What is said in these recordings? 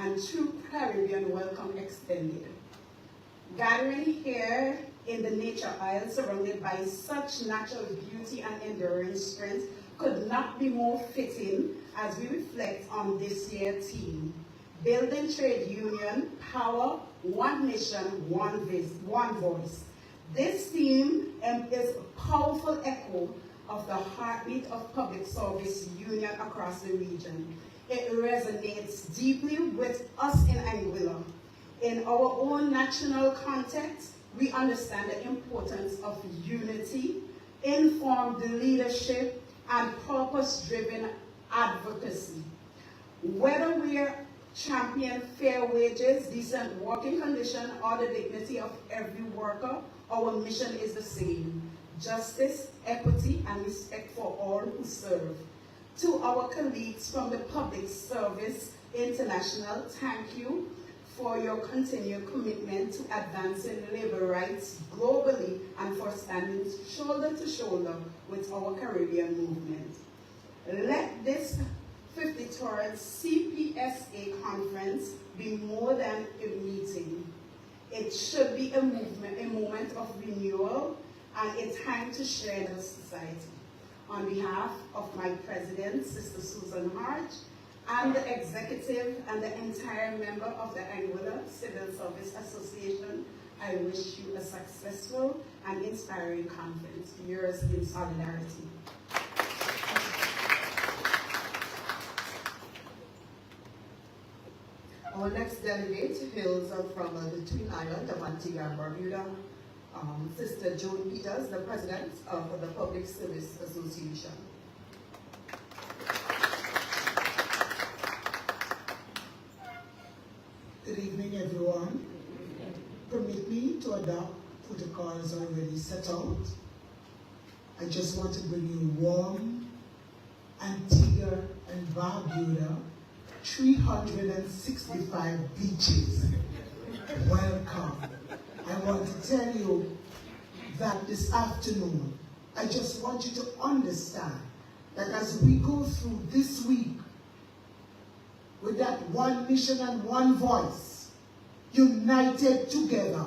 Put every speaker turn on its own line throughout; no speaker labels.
and true Caribbean welcome extended. Gathering here in the Nature Isle, surrounded by such natural beauty and enduring strength, could not be more fitting as we reflect on this year's theme, Building Trade Union, Power, One Mission, One Voice. This theme is a powerful echo of the heartbeat of public service union across the region. It resonates deeply with us in Anguilla. In our own national context, we understand the importance of unity, informed leadership, and purpose-driven advocacy. Whether we champion fair wages, decent working conditions, or the dignity of every worker, our mission is the same: justice, equity, and respect for all who serve. To our colleagues from the Public Service International, thank you for your continued commitment to advancing labor rights globally and for standing shoulder to shoulder with our Caribbean movement. Let this 53rd CPSA conference be more than a meeting. It should be a movement, a moment of renewal, and a time to share the society. On behalf of my president, Sister Susan Hart, and the executive and the entire member of the Anguilla Civil Service Association, I wish you a successful and inspiring conference. Yours in solidarity.
Our next delegate hails from the Twin Island of Antigua and Barbuda, Sister Joan Peters, the President of the Public Service Association.
Good evening, everyone. Permit me to adopt protocols already set out. I just want to bring you warm Antigua and Barbuda 365 beaches. Welcome. I want to tell you that this afternoon, I just want you to understand that as we go through this week with that one mission and one voice, united together,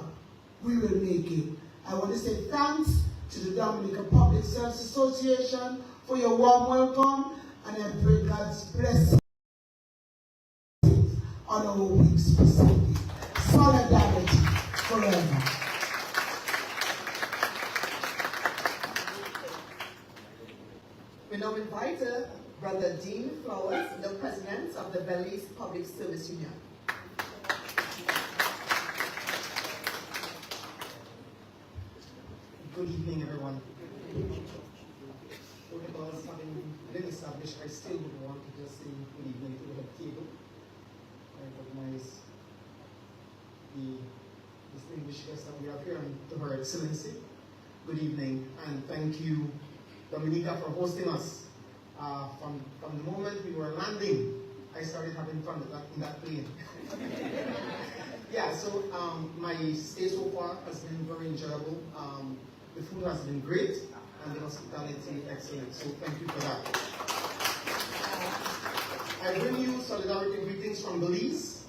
we will make it. I want to say thanks to the Dominica Public Service Association for your warm welcome, and I pray God's blessing on our week's proceedings. Solidarity forever.
We now invite Brother Dean Flowers, the President of the Belize Public Service Union.
Good evening, everyone. Protocols having been established, I still would want to just say good evening to the head table. I recognize the distinguished guests that we have here, and to Her Excellency. Good evening, and thank you, Dominica, for hosting us. From the moment we were landing, I started having fun in that plane. Yeah, so my stay so far has been very enjoyable. The food has been great, and the hospitality excellent, so thank you for that. I bring you solidarity greetings from Belize,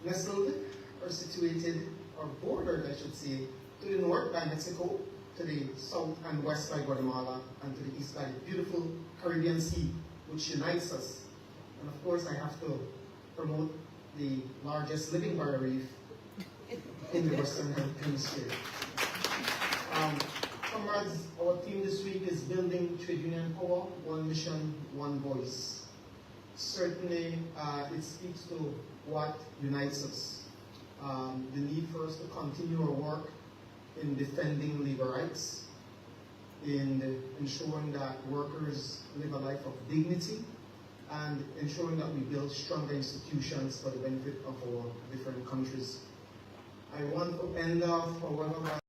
nestled or situated, or bordered, I should say, to the north by Mexico, to the south and west by Guatemala, and to the east by the beautiful Caribbean Sea, which unites us. And of course, I have to promote the largest living barrier reef in the Western Hemisphere. Comrades, our theme this week is Building Trade Union Power, One Mission, One Voice. Certainly, it speaks to what unites us. The need for us to continue our work in defending labor rights, in ensuring that workers live a life of dignity, and ensuring that we build stronger institutions for the benefit of our different countries. I want to end off, however, by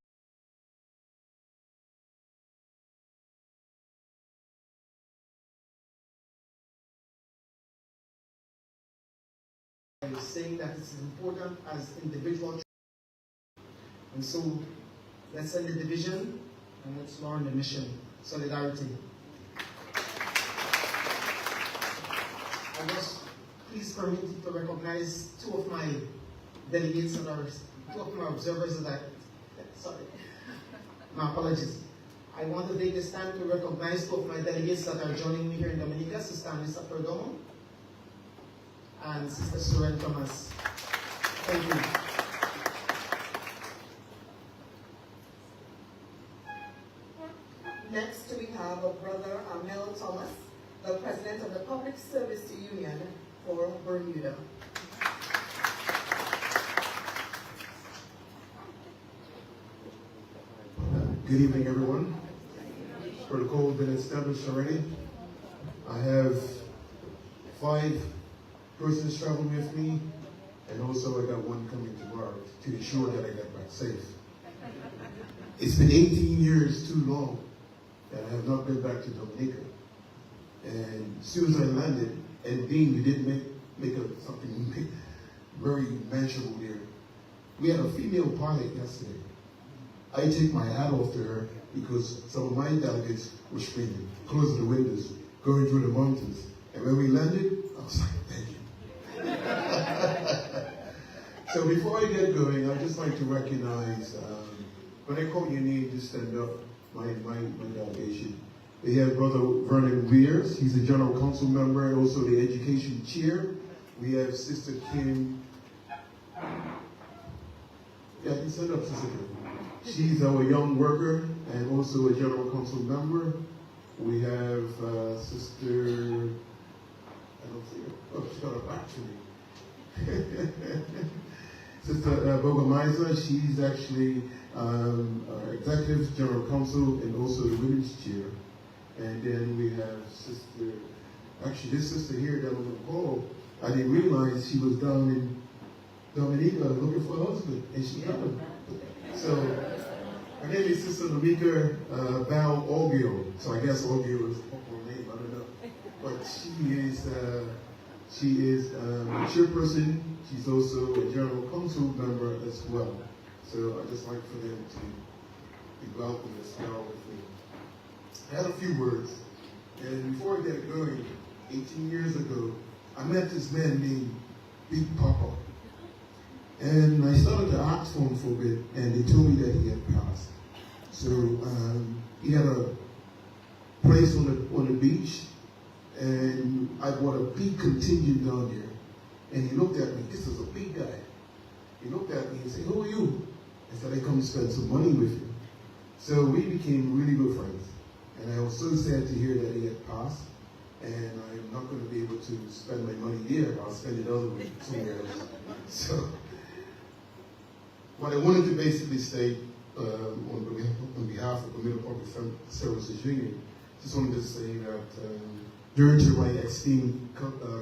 saying that it's important as individual. And so, let's end the division and let's learn the mission, solidarity. I was please permit me to recognize two of my delegates and two of my observers that sorry, my apologies. I want to take this time to recognize two of my delegates that are joining me here in Dominica, Sister Anissa Perdomo and Sister Suren Thomas. Thank you.
Next, we have Brother Amel Thomas, the President of the Public Service Union for Bermuda.
Good evening, everyone. Protocol has been established already. I have 5 persons traveling with me, and also I got one coming tomorrow to ensure that I get back safe. It's been 18 years too long that I have not been back to Dominica. And as soon as I landed, and Dean, you did make something very mentionable there. We had a female pilot yesterday. I take my hat off to her because some of my delegates were screaming, closing the windows, going through the mountains. And when we landed, I was like, thank you. So before I get going, I'd just like to recognize, when I call your name, just stand up, my delegation. We have Brother Vernon Weers, he's a General Council member and also the Education Chair. We have Sister Kim. Yeah, you stand up, Sister Kim. She's our young worker and also a General Council member. We have Sister, I don't see her. Oh, she's got her back to me. Sister Bogomaiza, she's actually our Executive General Counsel and also the Women's Chair. And then we have Sister, actually this sister here down on the hall, I didn't realize she was down in Dominica looking for a husband, and she got him. So, her name is Sister Lamika Val Ogio. So I guess Ogio is her name, I don't know. But she is a chairperson. She's also a general council member as well. So I just like for them to be welcome as well with me. I had a few words, and before I get going, 18 years ago, I met this man named Big Papa. And I started to ask for him for a bit, and they told me that he had passed. So he had a place on the beach, and I brought a big contingent down there. And he looked at me. This is a big guy. He looked at me and said, "Who are you?" I said, "I come spend some money with you." So we became really good friends. And I was so sad to hear that he had passed. And I'm not going to be able to spend my money here. I'll spend it otherwhere, somewhere else. So what I wanted to basically say on behalf of the Bermuda Public Services Union, just wanted to say that during to my esteemed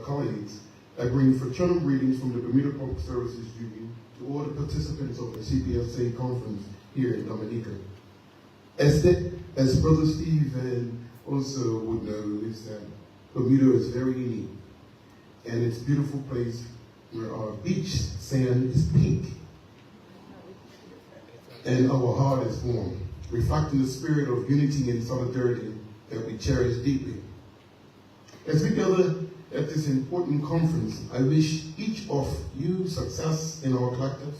colleagues, I bring fraternal greetings from the Bermuda Public Services Union to all the participants of the CPSA conference here in Dominica. As Brother Steve and also would know, is that Bermuda is very unique, and it's a beautiful place where our beach sand is pink and our heart is warm, reflecting the spirit of unity and solidarity that we cherish deeply. As we gather at this important conference, I wish each of you success in our collective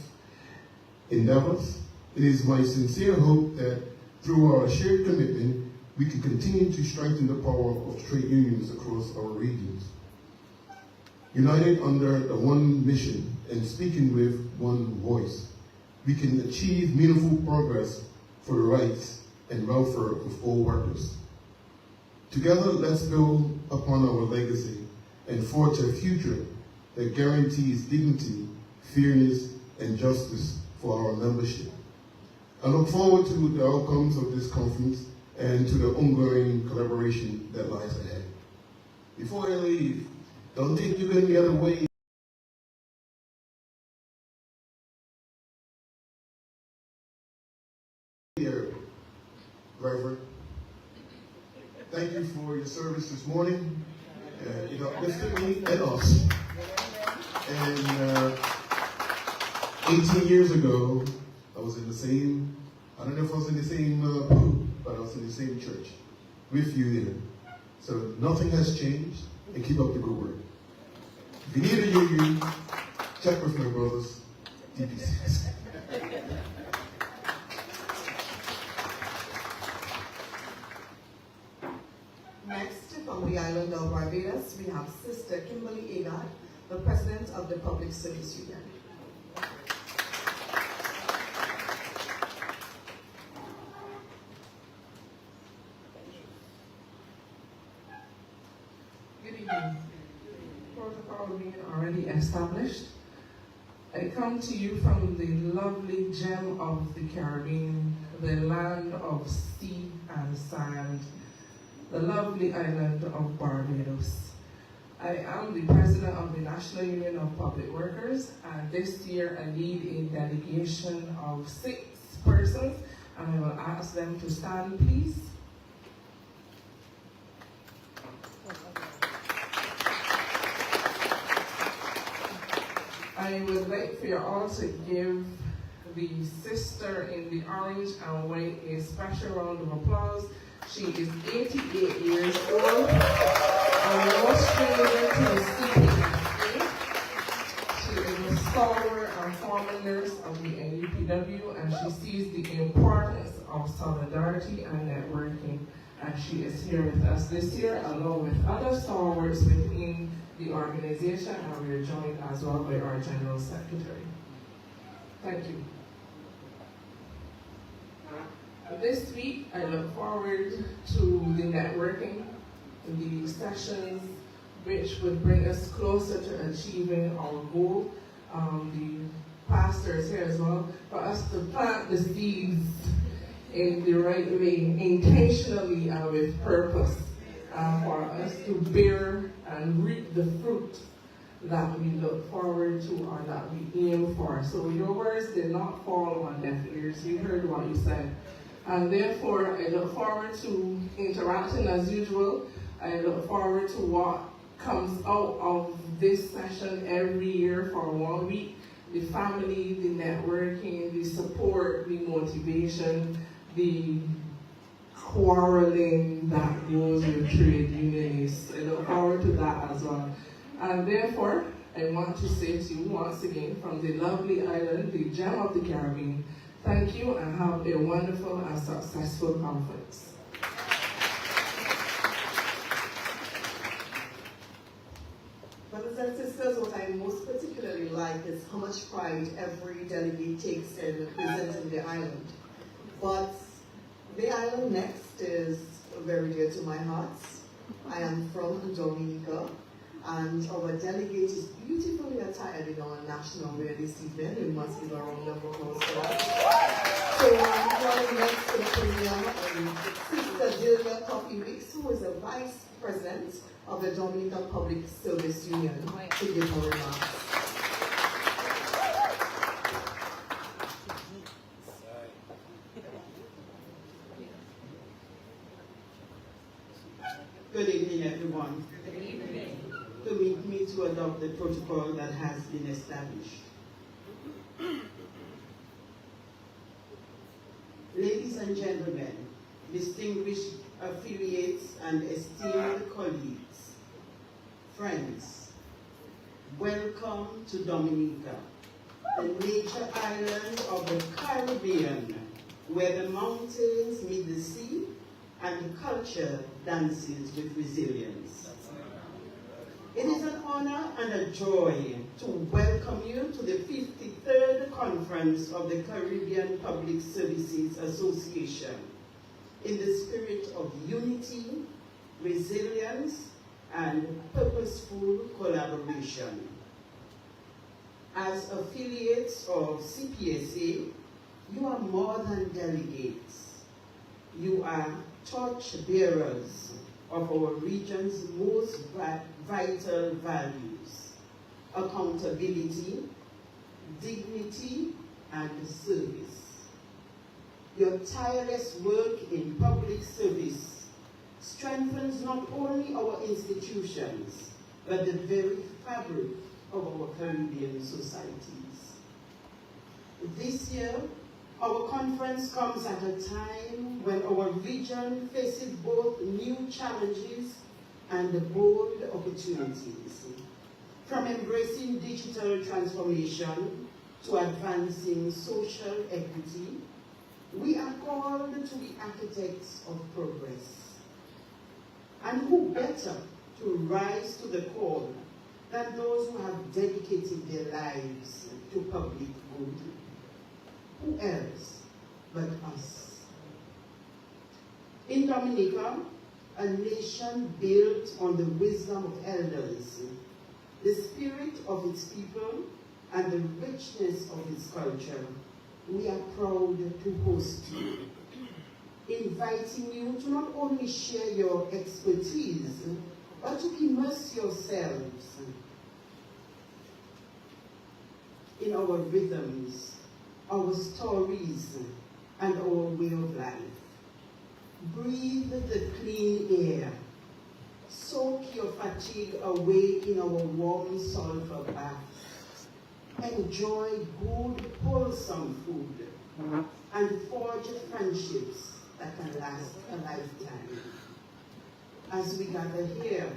endeavors. It is my sincere hope that through our shared commitment, we can continue to strengthen the power of trade unions across our regions. United under the one mission and speaking with one voice, we can achieve meaningful progress for the rights and welfare of all workers. Together, let's build upon our legacy and forge a future that guarantees dignity, fairness, and justice for our membership. I look forward to the outcomes of this conference and to the ongoing collaboration that lies ahead. Before I leave, don't think you're going the other way. Reverend, thank you for your service this morning. It uplifted me and us. And 18 years ago, I was in the same, I don't know if I was in the same pew, but I was in the same church with you there. So nothing has changed, and keep up the good work. If you need a union, check with my brothers, DPCs.
Next, from the island of Barbados, we have Sister Kimberly Agard, the President of the Public Service Union.
Good evening. Protocol being already established, I come to you from the lovely gem of the Caribbean, the land of sea and sand, the lovely island of Barbados. I am the president of the National Union of Public Workers, and this year I lead a delegation of 6 persons, and I will ask them to stand, please. I would like for you all to give the sister in the orange and white a special round of applause. She is 88 years old and was trained to the CPSA. She is a stalwart and former nurse of the NUPW, and she sees the importance of solidarity and networking. And she is here with us this year, along with other stalwarts within the organization, and we are joined as well by our General Secretary. Thank you. This week, I look forward to the networking, the sessions which would bring us closer to achieving our goal. The pastor is here as well, for us to plant the seeds in the right way, intentionally and with purpose, for us to bear and reap the fruit that we look forward to or that we aim for. So your words did not fall on deaf ears. We heard what you said. And therefore, I look forward to interacting as usual. I look forward to what comes out of this session every year for 1 week. The family, the networking, the support, the motivation, the quarreling that goes with trade unionists. I look forward to that as well. And therefore, I want to say to you once again, from the lovely island, the gem of the Caribbean, thank you and have a wonderful and successful conference.
Brothers and sisters, what I most particularly like is how much pride every delegate takes in representing the island. But the island next is very dear to my heart. I am from Jamaica, and our delegate is beautifully attired in our national wear this evening. We must give a round of applause for that. So I'm calling next to the podium Sister Delia Coffee Weeks, who is the Vice President of the Dominican Public Service Union, to give her remarks.
Good evening, everyone. Good evening. Permit me to adopt the protocol that has been established. Ladies and gentlemen, distinguished affiliates and esteemed colleagues, friends, welcome to Dominica, the nature island of the Caribbean, where the mountains meet the sea and culture dances with resilience. It is an honor and a joy to welcome you to the 53rd Conference of the Caribbean Public Services Association in the spirit of unity, resilience, and purposeful collaboration. As affiliates of CPSA, you are more than delegates. You are torch bearers of our region's most vital values: accountability, dignity, and service. Your tireless work in public service strengthens not only our institutions, but the very fabric of our Caribbean societies. This year, our conference comes at a time when our region faces both new challenges and bold opportunities. From embracing digital transformation to advancing social equity, we are called to be architects of progress. And who better to rise to the call than those who have dedicated their lives to public good? Who else but us? In Dominica, a nation built on the wisdom of elders, the spirit of its people, and the richness of its culture, we are proud to host you, inviting you to not only share your expertise, but to immerse yourselves in our rhythms, our stories, and our way of life. Breathe the clean air. Soak your fatigue away in our warm sulfur baths. Enjoy good, wholesome food, and forge friendships that can last a lifetime. As we gather here,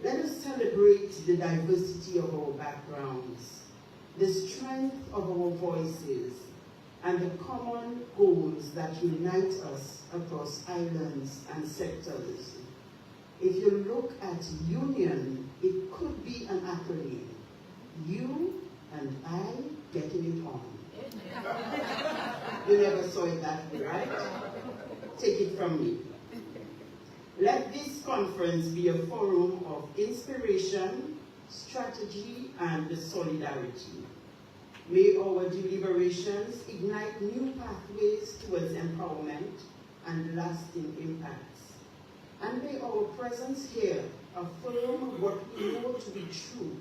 let us celebrate the diversity of our backgrounds, the strength of our voices, and the common goals that unite us across islands and sectors. If you look at union, it could be an acronym. You and I getting it on. You never saw it that way, right? Take it from me. Let this conference be a forum of inspiration, strategy, and solidarity. May our deliberations ignite new pathways towards empowerment and lasting impacts. And may our presence here affirm what we know to be true,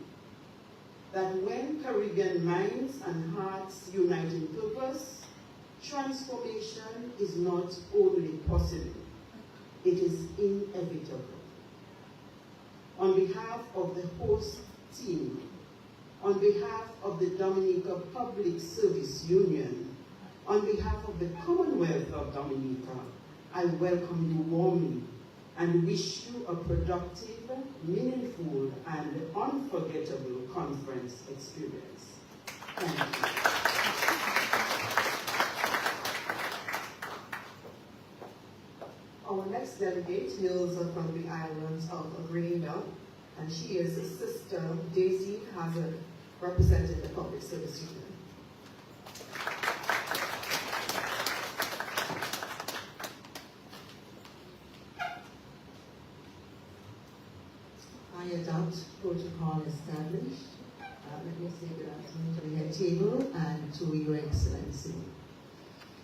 that when Caribbean minds and hearts unite in purpose, transformation is not only possible, it is inevitable. On behalf of the host team, on behalf of the Dominica Public Service Union, on behalf of the Commonwealth of Dominica, I welcome you warmly and wish you a productive, meaningful, and unforgettable conference experience. Thank you.
Our next delegate hails from the islands of Grenada, and she is Sister Daisy Hazard, representing the Public Service Union. I adopt protocol established. Let me say good afternoon to the head table and to Your Excellency.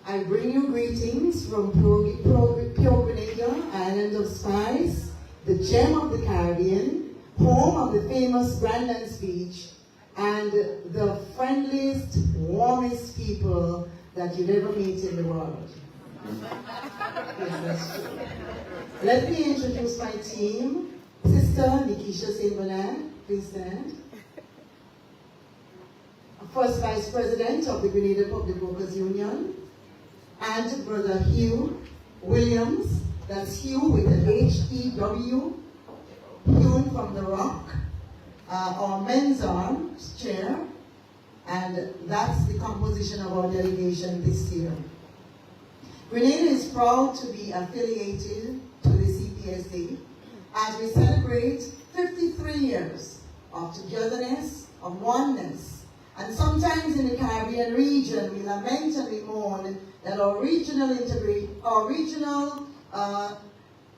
I bring you greetings from Pure Grenada, Island of Spice, the gem of the Caribbean, home of the famous Brandon's Beach, and the friendliest, warmest people that you'd ever meet in the world. Yes, that's true. Let me introduce my team. Sister Nikisha Saint-Bernard, please stand. First Vice President of the Grenada Public Workers Union, and Brother Hugh Williams, that's Hugh with an H-E-W, hewn from the rock, our men's arms chair, and that's the composition of our delegation this year. Grenada is proud to be affiliated to the CPSA as we celebrate 53 years of togetherness, of oneness, and sometimes in the Caribbean region we lament and we mourn that our regional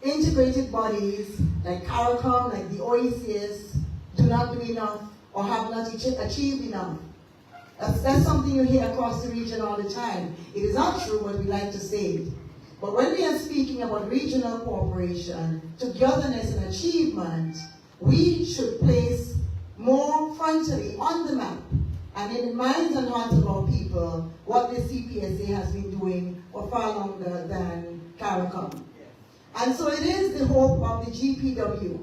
integrated bodies like CARICOM, like the OECS, do not do enough or have not achieved enough. That's something you hear across the region all the time. It is not true, but we like to say it. But when we are speaking about regional cooperation, togetherness and achievement, we should place more frontally on the map and in the minds and hearts of our people what the CPSA has been doing for far longer than CARICOM. And so it is the hope of the GPW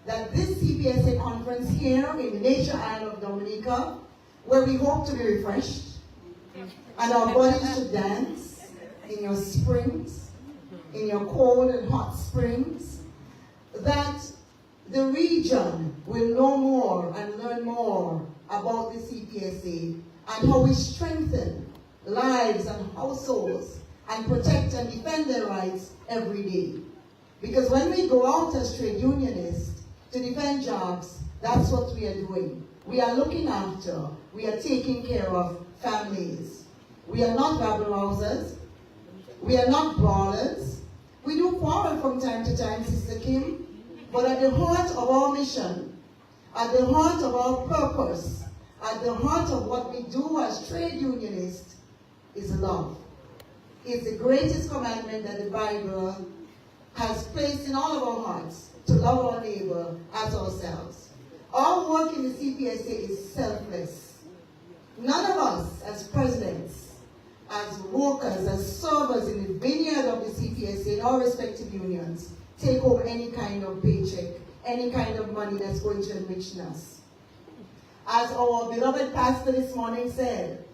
that this CPSA conference here in the nature island of Dominica, where we hope to be refreshed and our bodies should dance in your springs, in your cold and hot springs, that
the region will know more and learn more about the CPSA and how we strengthen lives and households and protect and defend their rights every day. Because when we go out as trade unionists to defend jobs, that's what we are doing. We are looking after, we are taking care of families. We are not rabble-rousers. We are not brawlers. We do quarrel from time to time, Sister Kim, but at the heart of our mission, at the heart of our purpose, at the heart of what we do as trade unionists is love. It's the greatest commandment that the Bible has placed in all of our hearts, to love our neighbor as ourselves. Our work in the CPSA is selfless. None of us as presidents, as workers, as servers in the vineyard of the CPSA in our respective unions, take home any kind of paycheck, any kind of money that's going to enrich us. As our beloved pastor this morning said,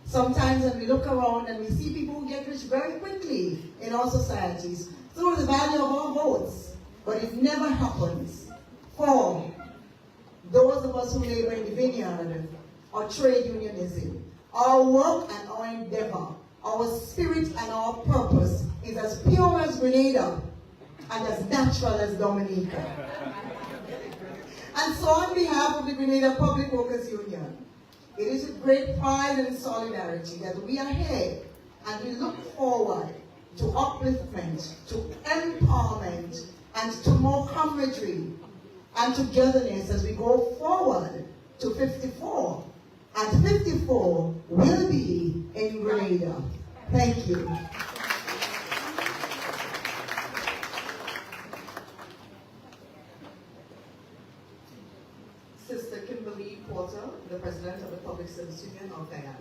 sometimes when we look around and we see people who get rich very quickly in our societies through the value of our votes, but it never happens for those of us who labor in the vineyard or trade unionism. Our work and our endeavor, our spirit and our purpose is as pure as Grenada and as natural as Dominica. And so on behalf of the Grenada Public Workers Union, it is with great pride and solidarity that we are here and we look forward to upliftment, to empowerment, and to more camaraderie and togetherness as we go forward to 54. And 54 will be in Grenada. Thank you.
Sister Kimberly Porter, the President of the Public Service Union of Guyana.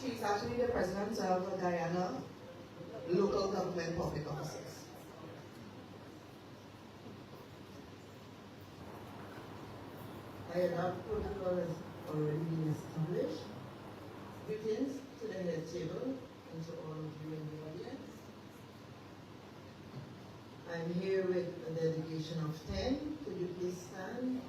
She's actually the President of Guyana Local Government Public Offices.
Our protocol has already been established. Greetings to the head table and to all of you in the audience. I'm here with a delegation of 10. Could you please stand?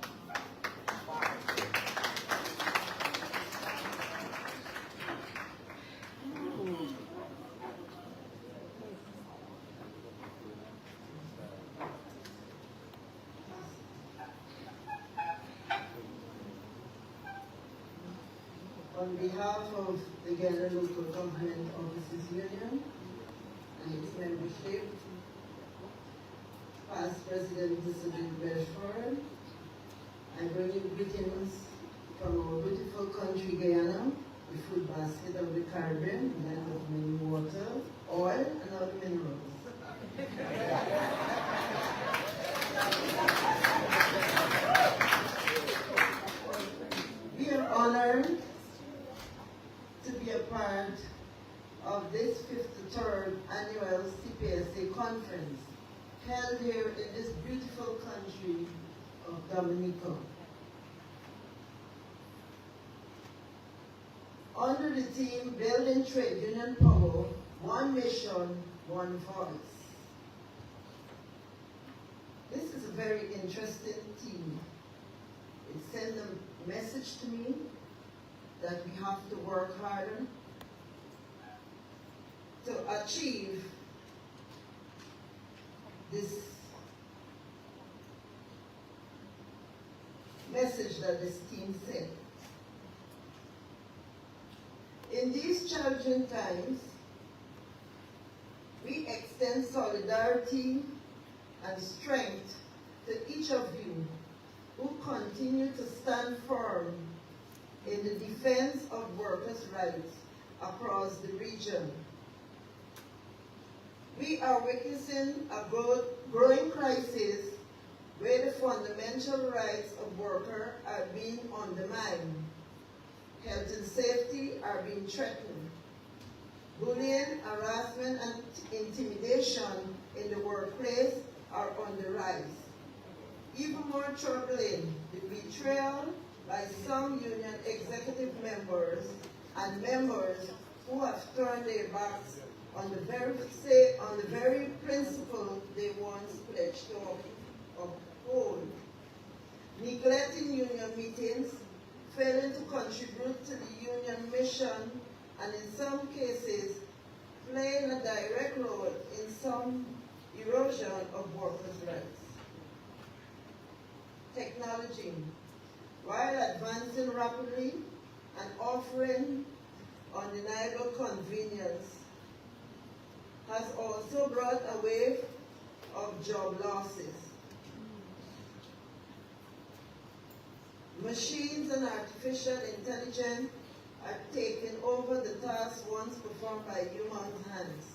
On behalf of the Guyana Local Government Officers Union and its membership, past President Vincent Bedford, I bring you greetings from our beautiful country Guyana, the food basket of the Caribbean, land of many water, oil, and other minerals. We are honored to be a part of this 53rd annual CPSA conference held here in this beautiful country of Dominica. Under the theme Building Trade Union Power, One Mission, One Voice. This is a very interesting theme. It sends a message to me that we have to work harder to achieve this message that this team sent. In these challenging times, we extend solidarity and strength to each of you who continue to stand firm in the defense of workers' rights across the region. We are witnessing a growing crisis where the fundamental rights of workers are being undermined. Health and safety are being threatened. Bullying, harassment, and intimidation in the workplace are on the rise. Even more troubling, the betrayal by some union executive members and members who have turned their backs on the very principle they once pledged to uphold. Neglecting union meetings, failing to contribute to the union mission, and in some cases, playing a direct role in some erosion of workers' rights. Technology, while advancing rapidly and offering undeniable convenience, has also brought a wave of job losses. Machines and artificial intelligence are taking over the tasks once performed by human hands,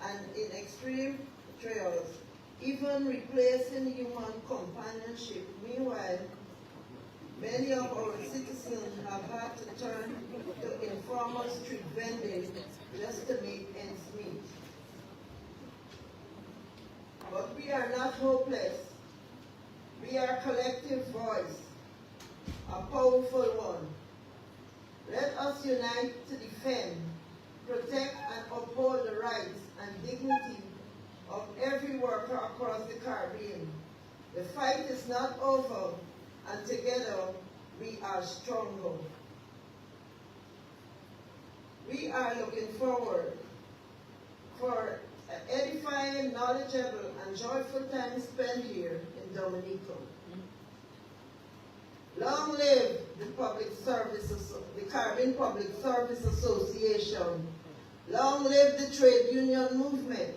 and in extreme trials, even replacing human companionship. Meanwhile, many of our citizens have had to turn to informal street vending just to make ends meet. But we are not hopeless. We are a collective voice, a powerful one. Let us unite to defend, protect, and uphold the rights and dignity of every worker across the Caribbean. The fight is not over, and together we are stronger. We are looking forward for an edifying, knowledgeable, and joyful time spent here in Dominica. Long live the Caribbean Public Service Association. Long live the trade union movement.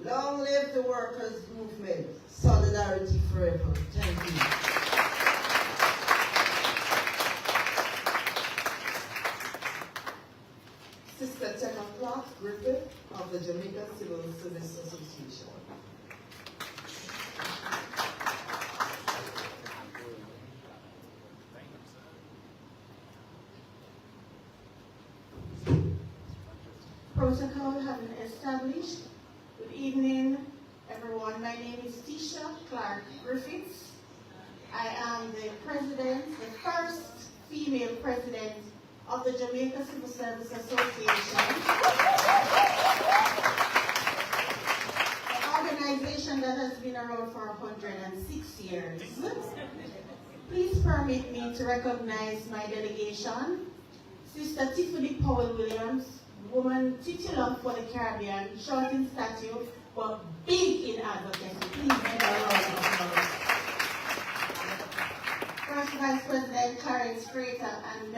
Long live the workers' movement. Solidarity forever. Thank you.
Sister Tenor Clark Griffith of the Jamaica Civil Service Association.
Protocol having established. Good evening, everyone. My name is Tisha Clark Griffiths. I am the president, the first female president of the Jamaica Civil Service Association, an organization that has been around for 106 years. Please permit me to recognize my delegation, Sister Tiffany Powell-Williams, woman titular for the Caribbean, short in stature, but big in advocacy. Please give her a round of applause. First Vice President Clarence Frater and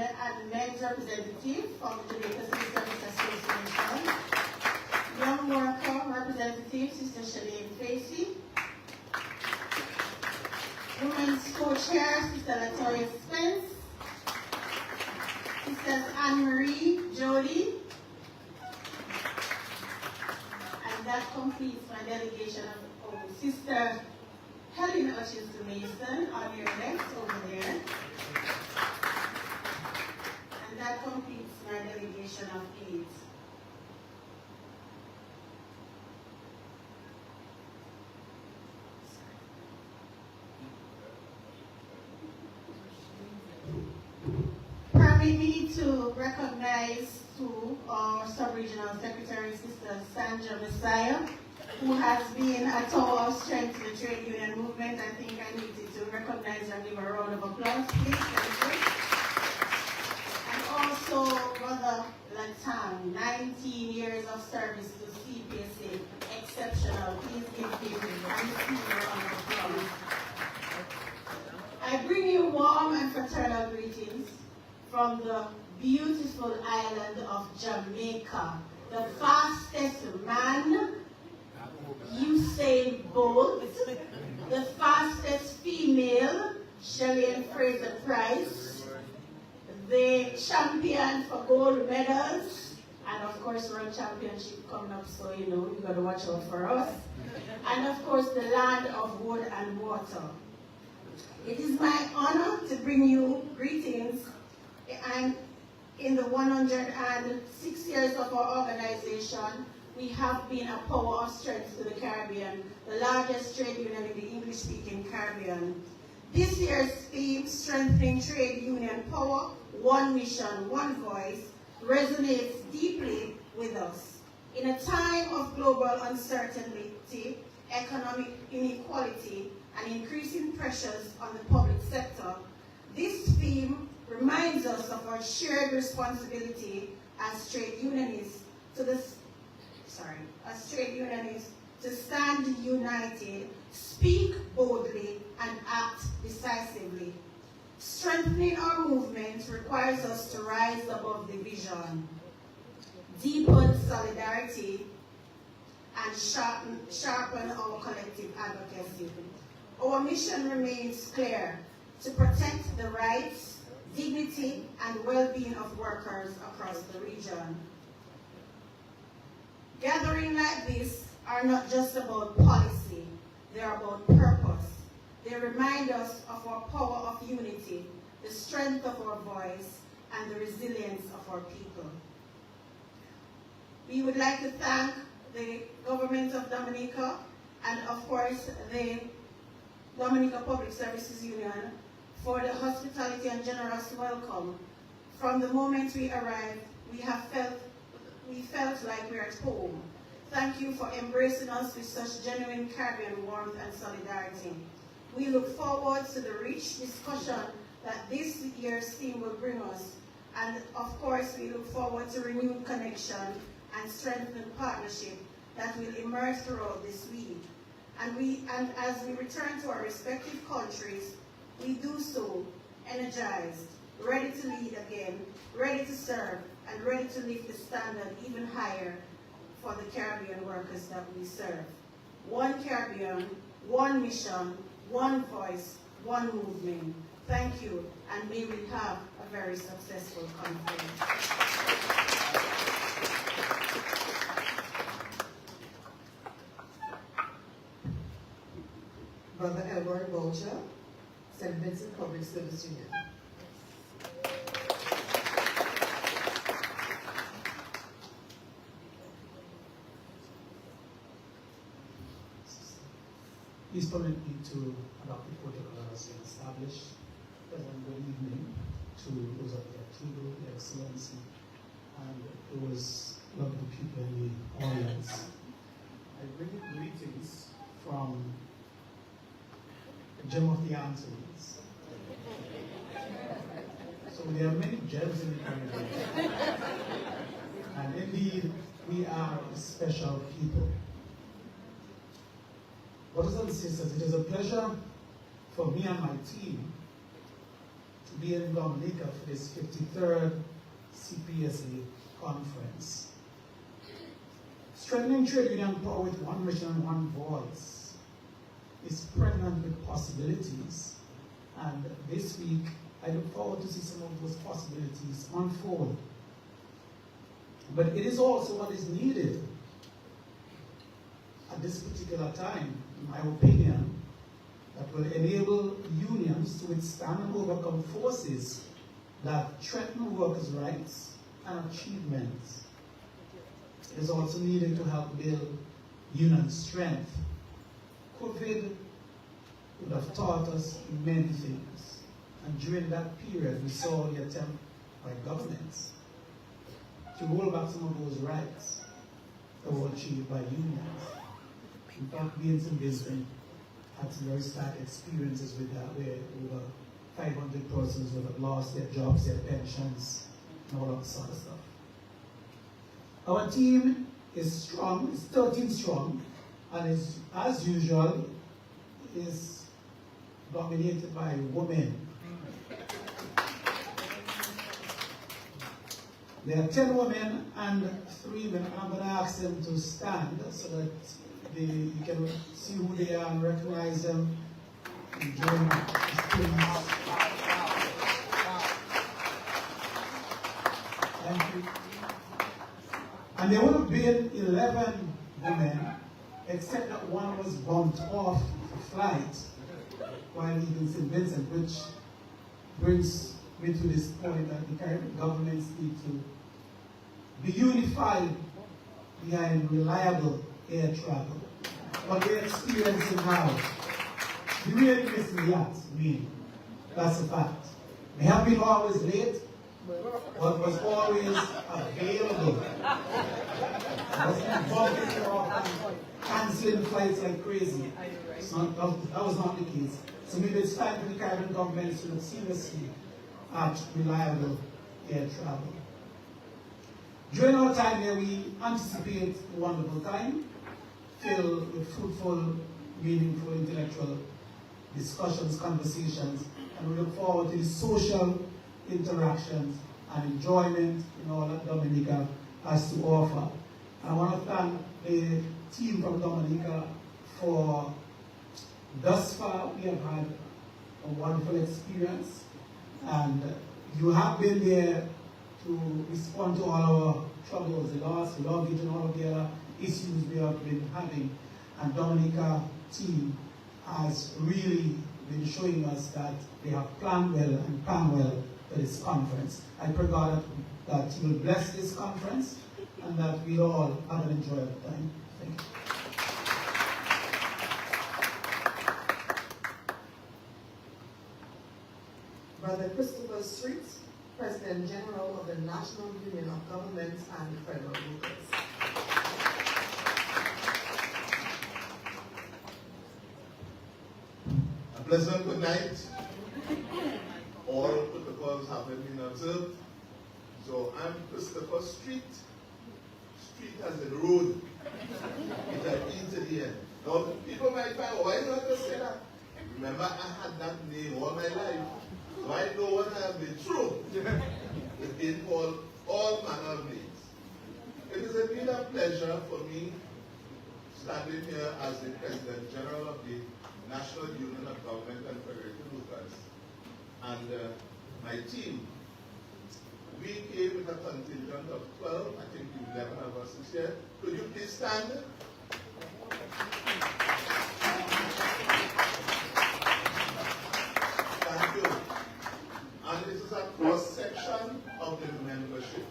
men's representative from the Jamaica Civil Service Association. Young worker representative, Sister Shalane Facey. Women's co-chair, Sister Latoya Spence. Sisters Anne-Marie Jody. And that completes my delegation of Sister Helen Hutchinson Mason on your left over there. And that completes my delegation of 8. Permit me to recognize to our sub-regional secretary, Sister Sandra Messiah, who has been a tower of strength to the trade union movement. I think I needed to recognize and give a round of applause, please. Thank you. And also Brother Latang, 19 years of service to CPSA, exceptional. Please give him a round of applause. I bring you warm and fraternal greetings from the beautiful island of Jamaica. The fastest man, Usain Bolt. The fastest female, Shalane Fraser Price. The champion for gold medals. And of course, World Championship coming up, so you know, you got to watch out for us. And of course, the land of wood and water. It is my honor to bring you greetings and in the 106 years of our organization, we have been a power of strength to the Caribbean, the largest trade union in the English-speaking Caribbean. This year's theme, Strengthening Trade Union Power, One Mission, One Voice, resonates deeply with us. In a time of global uncertainty, economic inequality, and increasing pressures on the public sector, this theme reminds us of our shared responsibility as trade unionists to stand united, speak boldly, and act decisively. Strengthening our movement requires us to rise above division, deepen solidarity, and sharpen our collective advocacy. Our mission remains clear: to protect the rights, dignity, and well-being of workers across the region. Gatherings like this are not just about policy, they are about purpose. They remind us of our power of unity, the strength of our voice, and the resilience of our people. We would like to thank the government of Dominica and, of course, the Dominica Public Services Union for the hospitality and generous welcome. From the moment we arrived, we felt like we're at home. Thank you for embracing us with such genuine Caribbean warmth and solidarity. We look forward to the rich discussion that this year's theme will bring us. And of course, we look forward to renewed connection and strengthened partnership that will emerge throughout this week. And as we return to our respective countries, we do so energized, ready to lead again, ready to serve, and ready to lift the standard even higher for the Caribbean workers that we serve. One Caribbean, one mission, one voice, one movement. Thank you, and may we have a very successful conference.
Brother Edward Boucher, St. Vincent Public Service Union.
Please permit me to adopt the protocol as been established. Pleasant good evening to those at the table, Your Excellency, and those lovely people in the audience. I bring you greetings from the gem of the Antilles. So there are many gems in the Caribbean. And indeed, we are a special people. Brothers and sisters, it is a pleasure for me and my team to be in Dominica for this 53rd CPSA conference. Strengthening trade union power with one mission and one voice is pregnant with possibilities, and this week I look forward to see some of those possibilities unfold. But it is also what is needed at this particular time, in my opinion, that will enable unions to withstand and overcome forces that threaten workers' rights and achievements. It is also needed to help build union strength. COVID would have taught us many things, and during that period we saw the attempt by governments to roll back some of those rights that were achieved by unions. In fact, we in St. Vincent had some very sad experiences with that, where over 500 persons would have lost their jobs, their pensions, and all of this other stuff. Our team is strong, it's 13 strong, and is, as usual, is dominated by women. There are 10 women and 3 men, and I'm going to ask them to stand so that you can see who they are and recognize them and join the Thank you. And there would have been 11 women, except that one was bumped off the flight while leaving St. Vincent, which brings me to this point that the Caribbean governments need to be unified
behind reliable air travel. What we're experiencing now, we really miss the yachts, really. That's a fact. We have been always late, but was always available. Wasn't bumping off and cancelling flights like crazy. That was not the case. So maybe it's time for the Caribbean government to look seriously at reliable air travel. During our time here, we anticipate a wonderful time, filled with fruitful, meaningful, intellectual discussions, conversations, and we look forward to the social interactions and enjoyment in all that Dominica has to offer. And I want to thank the team from Dominica for thus far we have had a wonderful experience, and you have been there to respond to all our troubles, the loss, the luggage, and all of the other issues we have been having. And Dominica team has really been showing us that they have planned well and planned well for this conference. I pray God that He will bless this conference and that we all have an enjoyable time. Thank you.
Brother Christopher Street, President General of the National Union of Governments and Federal Workers.
A pleasant good night. All protocols have been observed. So I'm Christopher Street. Street as in road. It's an E to the end. Now people might find, why not to say that? Remember, I had that name all my life. So I know what I have been through. It's been called all manner of names. It is indeed a pleasure for me standing here as the President General of the National Union of Government and Federated Workers. And my team, we came with a contingent of 12, I think 11 of us is here. Could you please stand? Thank you. And this is a cross-section of the membership.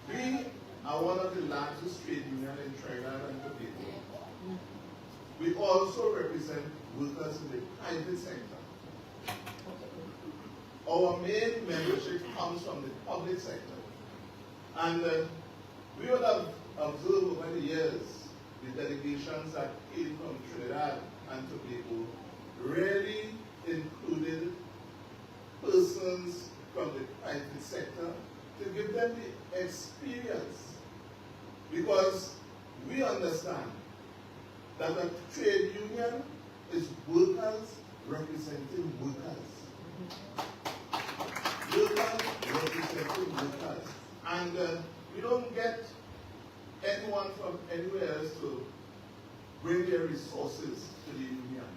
We are one of the largest trade unions in Trinidad and Tobago. We also represent workers in the private sector. Our main membership comes from the public sector. And we would have observed over the years the delegations that came from Trinidad and Tobago really included persons from the private sector to give them the experience. Because we understand that a trade union is workers representing workers. Workers representing workers. And we don't get anyone from anywhere else to bring their resources to the union.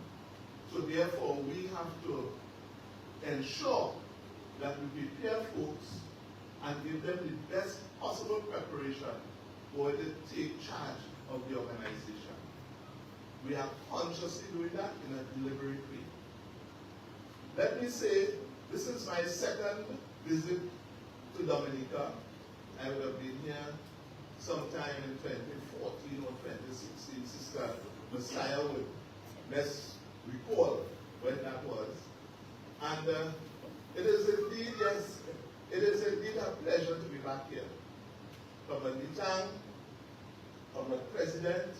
So therefore, we have to ensure that we prepare folks and give them the best possible preparation for to take charge of the organization. We are consciously doing that in a deliberate way. Let me say, this is my second visit to Dominica. I would have been here sometime in 2014 or 2016. Sister Messiah would best recall when that was. And it is indeed, yes, it is indeed a pleasure to be back here. From the Nitang, from the President,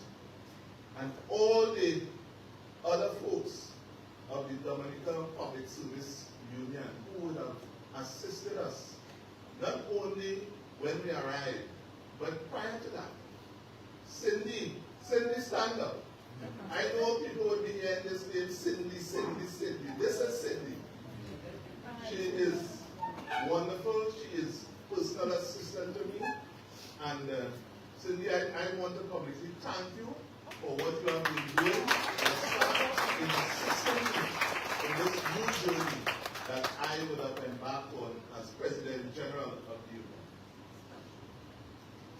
and all the other folks of the Dominican Public Service Union who would have assisted us, not only when we arrived, but prior to that. Cindy, stand up. I know people would be hearing this name, Cindy. This is Cindy. She is wonderful. She is personal assistant to me. And Cindy, I want to publicly thank you for what you have been doing in assisting me in this new journey that I would have embarked on as President General of the Union.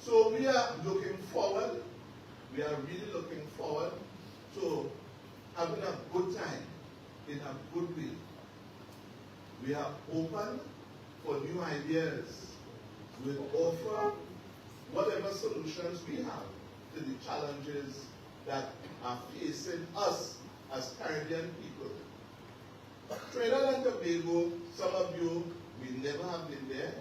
So we are looking forward, we are really looking forward to having a good time in a good way. We are open for new ideas. We offer whatever solutions we have to the challenges that are facing us as Caribbean people. Trinidad and Tobago, some of you may never have been there.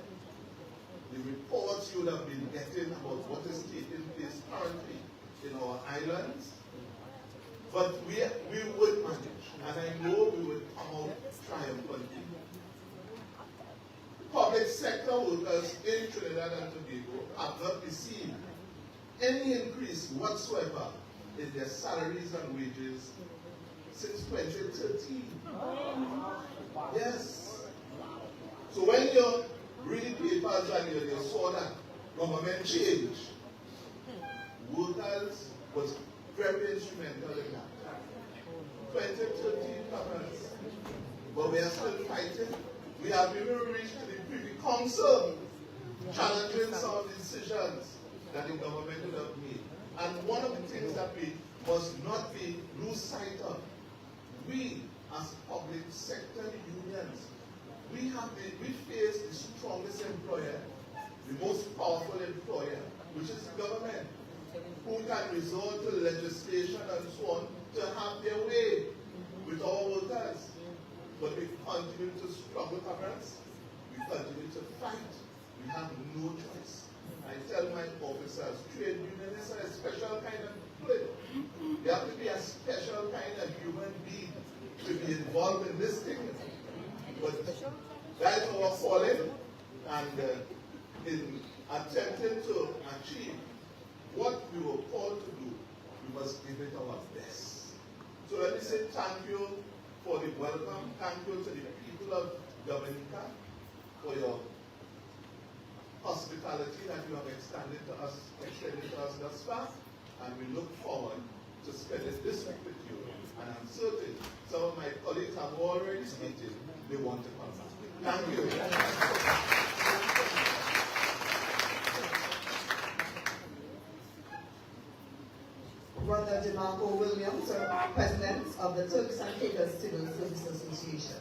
The reports you would have been getting about what is taking place currently in our islands. But we would manage, and I know we would come out triumphantly. Public sector workers in Trinidad and Tobago have not received any increase whatsoever in their salaries and wages since 2013. Yes. So when you read papers and you saw that government change, workers was very instrumental in that. 2013 happens, but we are still fighting. We have even reached the Privy Council, challenging some of the decisions that the government would have made. And one of the things that we must not lose sight of, we as public sector unions, we face the strongest employer, the most powerful employer, which is the government, who can resort to legislation and so on to have their way with our workers. But we continue to struggle, comrades. We continue to fight. We have no choice. I tell my officers, trade unionists are a special kind of people. You have to be a special kind of human being to be involved in this thing. But that's our calling, and in attempting to achieve what we were called to do, we must give it our best. So let me say thank you for the welcome. Thank you to the people of Dominica for your hospitality that you have extended to us thus far. And we look forward to spending this week with you. And I'm certain some of my colleagues have already stated they want to come back. Thank you.
Brother DeMarco Williams, President of the Turks and Caicos Civil Service Association.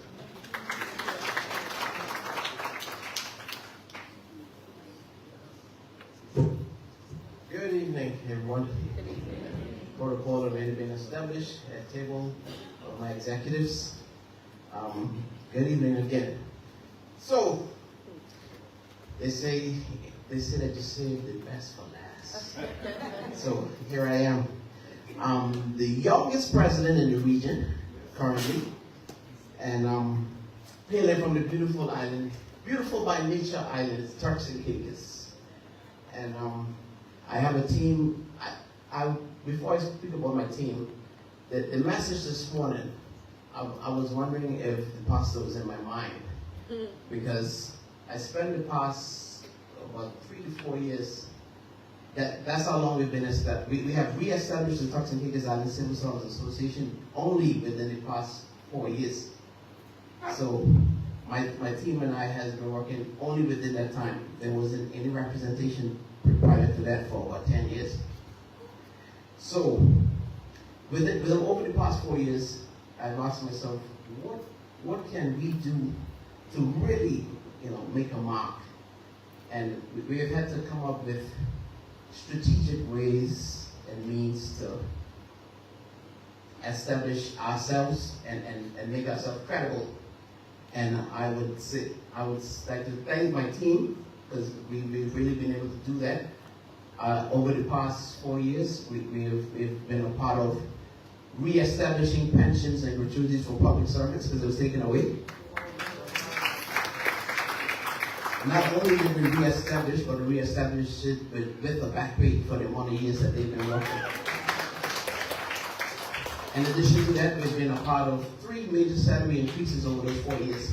Good evening, everyone. Protocol already been established at table of my executives. Good evening again. So, they say that you saved the best for last. So here I am. The youngest president in the region currently, and hailing from the beautiful island, beautiful by nature island, Turks and Caicos. And I have a team. Before I speak about my team, the message this morning, I was wondering if the pastor was in my mind, because I spent the past about 3 to 4 years. That's how long we've been established. We have re-established the Turks and Caicos Island Civil Service Association only within the past 4 years. So my team and I has been working only within that time. There wasn't any representation prior to that for about 10 years. So over the past 4 years, I've asked myself, what can we do to really, make a mark? And we have had to come up with strategic ways and means to establish ourselves and make ourselves credible. And I would like to thank my team, because we've really been able to do that. Over the past 4 years, we've been a part of re-establishing pensions and gratuities for public servants, because it was taken away. Not only did we re-establish, but we re-established it with a back pay for the amount of years that they've been working. In addition to that, we've been a part of 3 major salary increases over those 4 years.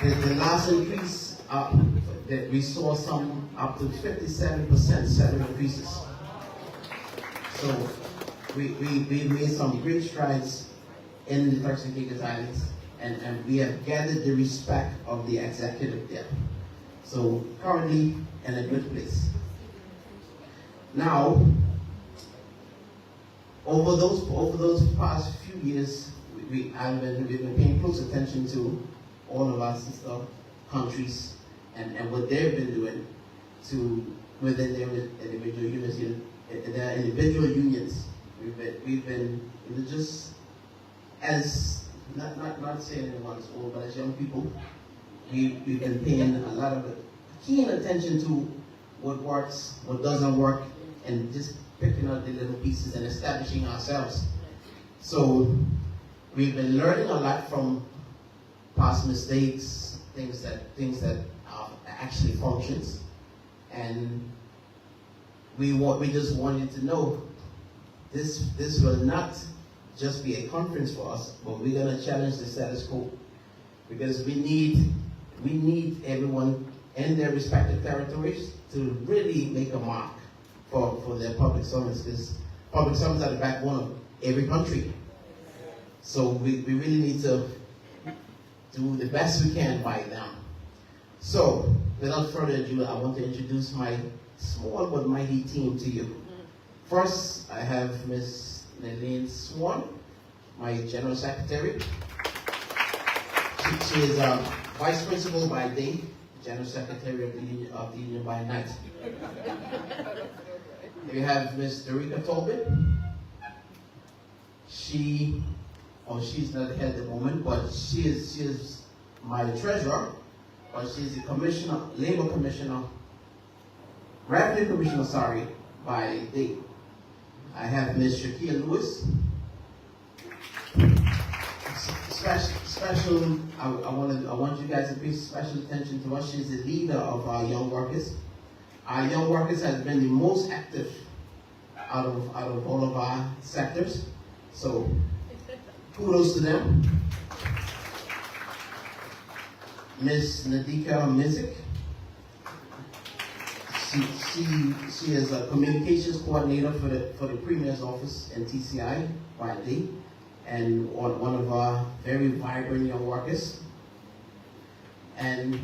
The last increase, that we saw some up to 57% salary increases. So we made some great strides in the Turks and Caicos Islands, and we have gathered the respect of the executive there. So currently in a good place. Now, over those past few years, we've been paying close attention to all of our sister countries and what they've been doing. to within their individual unions. We've been just as not saying anyone's old, but as young people, we've been paying a lot of keen attention to what works, what doesn't work, and just picking out the little pieces and establishing ourselves. So we've been learning a lot from past mistakes, things that actually functions, and we just wanted to know this will not just be a conference for us, but we're gonna challenge the status quo, because we need everyone in their respective territories to really make a mark for their public servants, because public servants are the backbone of every country. So we really need to do the best we can by them. So without further ado, I want to introduce my small but mighty team to you. First, I have Ms. Nelene Swan, my General Secretary. She is Vice Principal by day, General Secretary of the Union by night. We have Ms. Dorica Tobin. She's not the head at the moment, but she is my treasurer, but she's the commissioner, labor commissioner, revenue commissioner, by day. I have Ms. Shakia Lewis. Special, I want you guys to pay special attention to us. She's the leader of our young workers. Our young workers has been the most active out of all of our sectors. So kudos to them. Ms. Nadika Mizik. She is a communications coordinator for the Premier's office in TCI by day, and one of our very vibrant young workers. And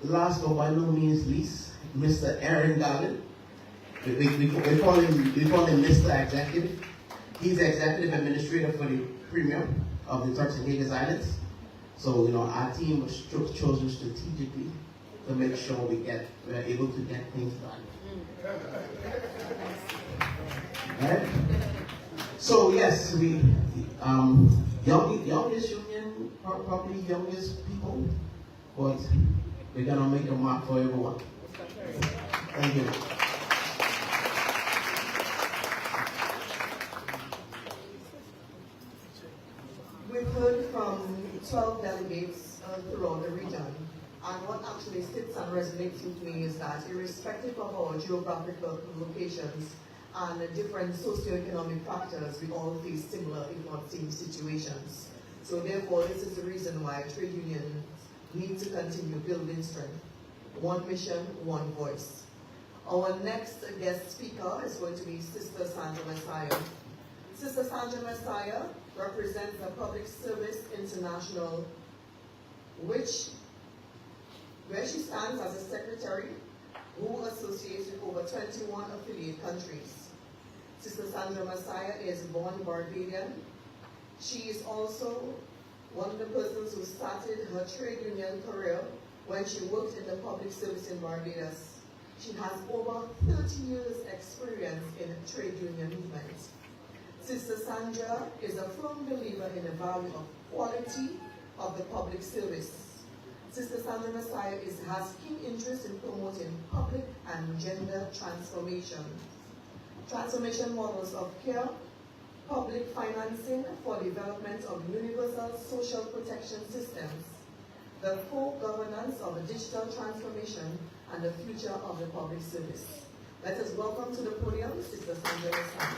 last but by no means least, Mr. Aaron Garland. We call him Mr. Executive. He's executive administrator for the Premier of the Turks and Caicos Islands. So our team was chosen strategically to make sure we're able to get things done. Right? So yes, we youngest union, probably youngest people, but we're gonna make a mark for everyone. Thank you.
We've heard from 12 delegates throughout the region, and what actually sits and resonates with me is that irrespective of our geographical locations and different socioeconomic factors, we all face similar, if not same situations. So therefore, this is the reason why trade unions need to continue building strength. One mission, one voice. Our next guest speaker is going to be Sister Sandra Messiah. Sister Sandra Messiah represents the Public Service International, where she stands as a secretary who associates with over 21 affiliate countries. Sister Sandra Messiah is born Barbadian. She is also one of the persons who started her trade union career when she worked in the public service in Barbados. She has over 30 years experience in trade union movement. Sister Sandra is a firm believer in the value of quality of the public service. Sister Sandra Messiah has keen interest in promoting public and gender transformation. Transformation models of care, public financing for development of universal social protection systems, the full governance of the digital transformation, and the future of the public service. Let us welcome to the podium Sister Sandra Messiah.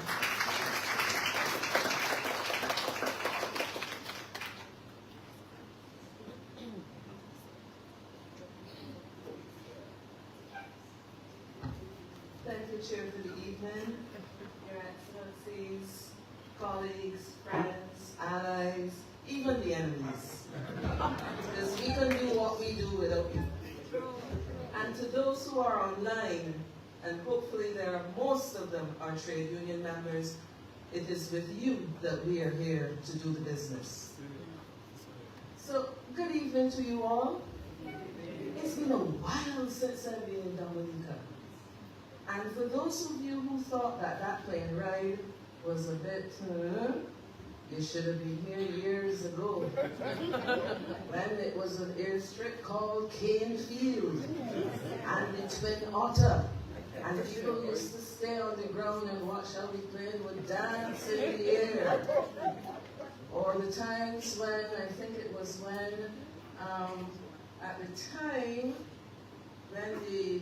Thank you, Chair, for the evening. Your Excellencies, colleagues, friends, allies, even the enemies. Because we can do what we do without you. And to those who are online, and hopefully most of them are trade union members, it is with you that we are here to do the business. So, good evening to you all. It's been a while since I've been in Dominica. And for those of you who thought that that plane ride was a bit, you should have been here years ago when it was an airstrip called Cane Field and the Twin Otter. And people used to stay on the ground and watch how the plane would dance in the air. Or the times when, I think it was when, at the time, when the,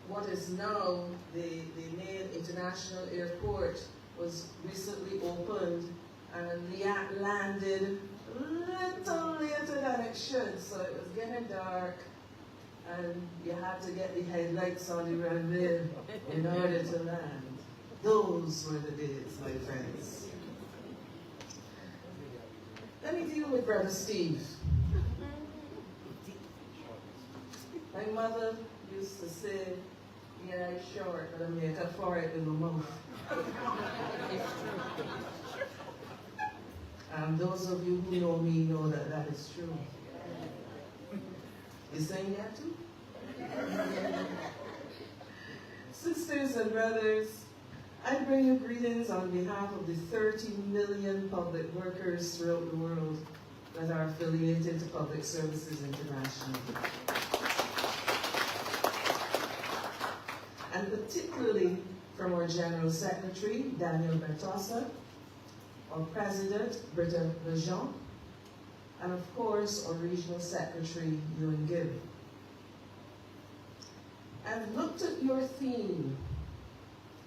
what is now the main international airport was recently opened, and the yacht landed a little later than it should, so it was getting dark, and you had to get the headlights on the runway in order to land. Those were the days, my friends. Let me deal with Brother Steve. My mother used to say, yeah, I'm short, but I make up for it in my mouth. Those of you who know me know that that is true. You saying that too? Sisters and brothers, I bring you greetings on behalf of the 30 million public workers throughout the world that are affiliated to Public Services International. And particularly from our General Secretary, Daniel Bertosa, our President, Britta Lejean, and of course, our Regional Secretary, Ewan Gibb. I've looked at your theme,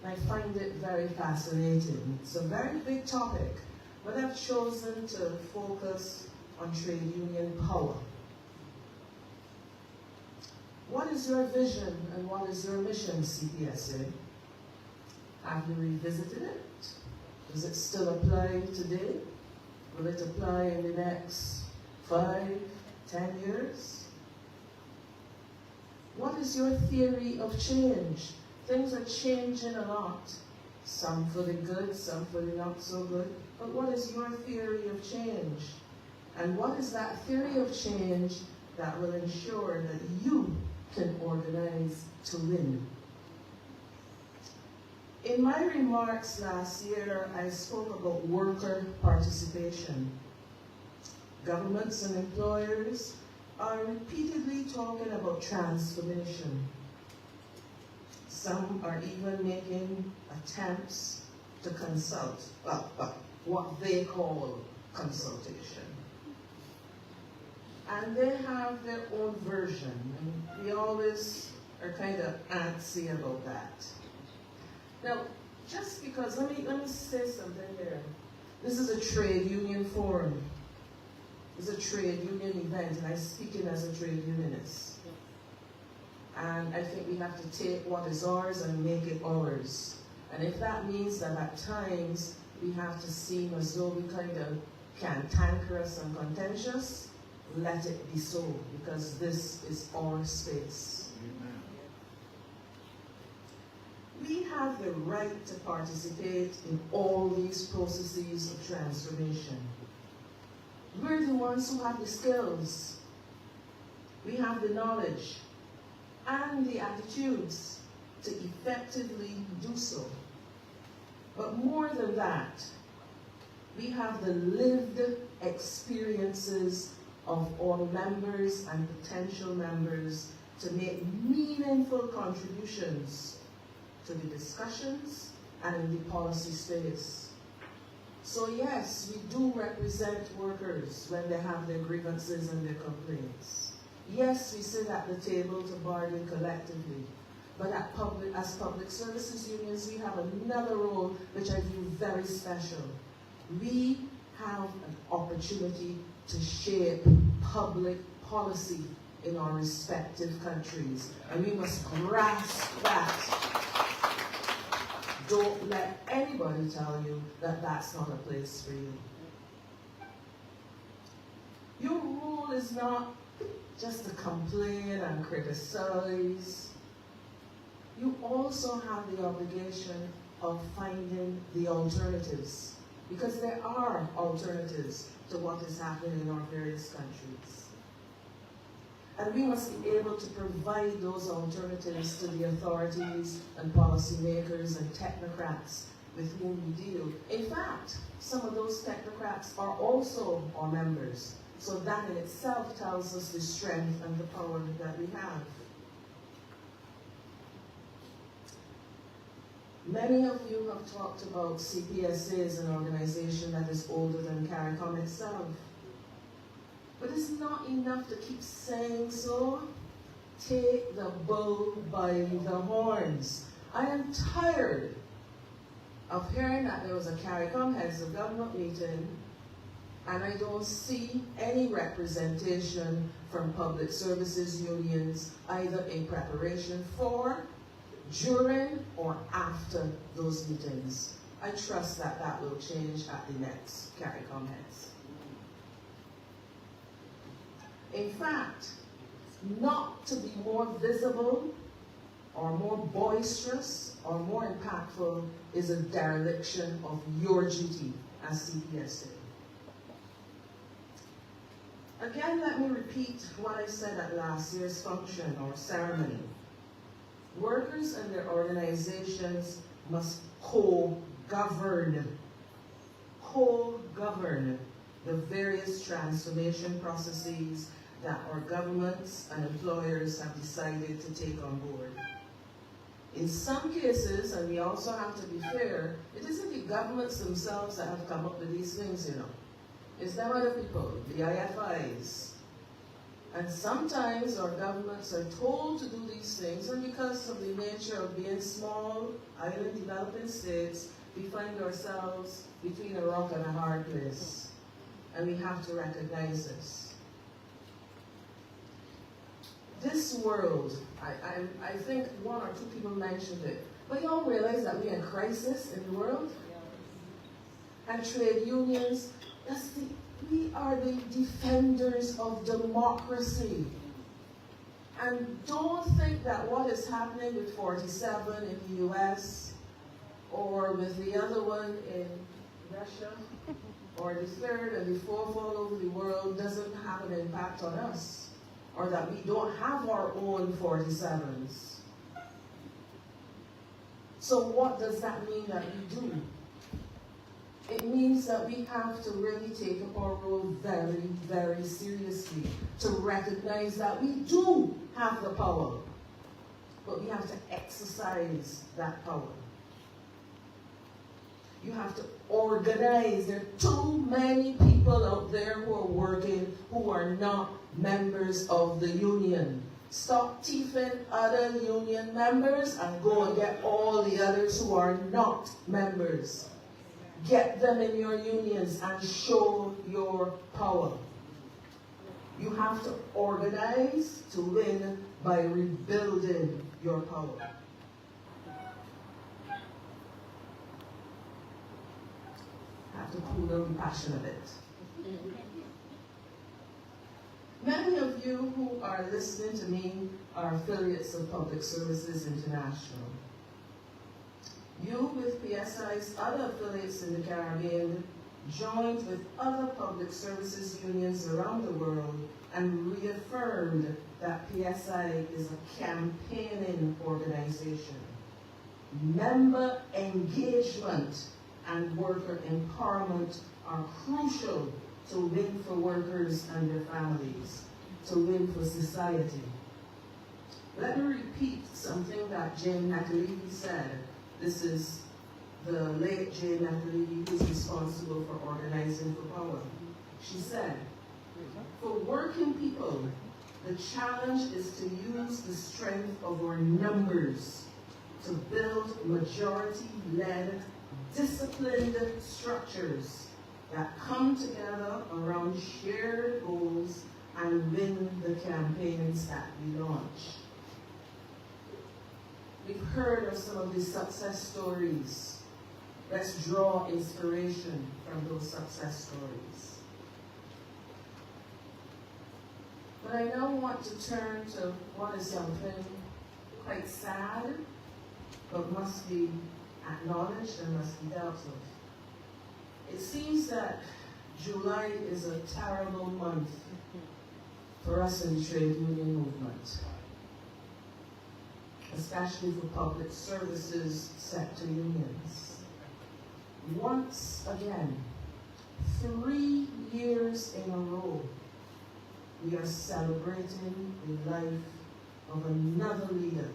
and I find it very fascinating. It's a very big topic, but I've chosen to focus on trade union power. What is your vision and what is your mission, CPSA? Have you revisited it? Does it still apply today? Will it apply in the next 5, 10 years? What is your theory of change? Things are changing a lot. Some for the good, some for the not so good. But what is your theory of change? And what is that theory of change that will ensure that you can organize to win? In my remarks last year, I spoke about worker participation. Governments and employers are repeatedly talking about transformation. Some are even making attempts to consult, what they call consultation. And they have their own version, and we always are kind of antsy about that. Now, just because, let me say something here. This is a trade union forum. It's a trade union event, and I'm speaking as a trade unionist. And I think we have to take what is ours and make it ours. And if that means that at times we have to seem as though we kind of cantankerous and contentious, let it be so, because this is our space. Amen. We have the right to participate in all these processes of transformation. We're the ones who have the skills. We have the knowledge and the attitudes to effectively do so. But more than that, we have the lived experiences of all members and potential members to make meaningful contributions to the discussions and in the policy space. So yes, we do represent workers when they have their grievances and their complaints. Yes, we sit at the table to bargain collectively. But as public services unions, we have another role which I view very special. We have an opportunity to shape public policy in our respective countries. And we must grasp that. Don't let anybody tell you that that's not a place for you. Your role is not just to complain and criticize. You also have the obligation of finding the alternatives, because there are alternatives to what is happening in our various countries. And we must be able to provide those alternatives to the authorities and policymakers and technocrats with whom we deal. In fact, some of those technocrats are also our members. So that in itself tells us the strength and the power that we have. Many of you have talked about CPSA as an organization that is older than CARICOM itself. But it's not enough to keep saying so. Take the bull by the horns. I am tired of hearing that there was a CARICOM heads of government meeting and I don't see any representation from public services unions either in preparation for, during, or after those meetings. I trust that that will change at the next CARICOM heads. In fact, not to be more visible or more boisterous or more impactful is a dereliction of your duty as CPSA. Again, let me repeat what I said at last year's function or ceremony. Workers and their organizations must co-govern the various transformation processes that our governments and employers have decided to take on board. In some cases, and we also have to be fair, it isn't the governments themselves that have come up with these things, you know. It's them other people, the IFIs. And sometimes our governments are told to do these things, and because of the nature of being small, island developing states, we find ourselves between a rock and a hard place. And we have to recognize this. This world, I think one or two people mentioned it, but you all realize that we're in crisis in the world? And trade unions, we are the defenders of democracy. And don't think that what is happening with 47 in the US, or with the other one in Russia, or the third and the fourth all over the world doesn't have an impact on us, or that we don't have our own 47s. So what does that mean that we do? It means that we have to really take up our role very, very seriously, to recognize that we do have the power, but we have to exercise that power. You have to organize. There are too many people out there who are working who are not members of the union. Stop thieving other union members and go and get all the others who are not members. Get them in your unions and show your power. You have to organize to win by rebuilding your power. I have to cool down the passion a bit. Many of you who are listening to me are affiliates of Public Services International. You, with PSI's other affiliates in the Caribbean, joined with other public services unions around the world and reaffirmed that PSI is a campaigning organization. Member engagement and worker empowerment are crucial to win for workers and their families, to win for society. Let me repeat something that Jane McAlevey said. This is the late Jane McAlevey, who's responsible for organizing for power. She said, for working people, the challenge is to use the strength of our numbers to build majority-led, disciplined structures that come together around shared goals and win the campaigns that we launch. We've heard of some of these success stories. Let's draw inspiration from those success stories. But I now want to turn to what is something quite sad, but must be acknowledged and must be dealt with. It seems that July is a terrible month for us in the trade union movement, especially for public services sector unions. Once again, 3 years in a row, we are celebrating the life of another leader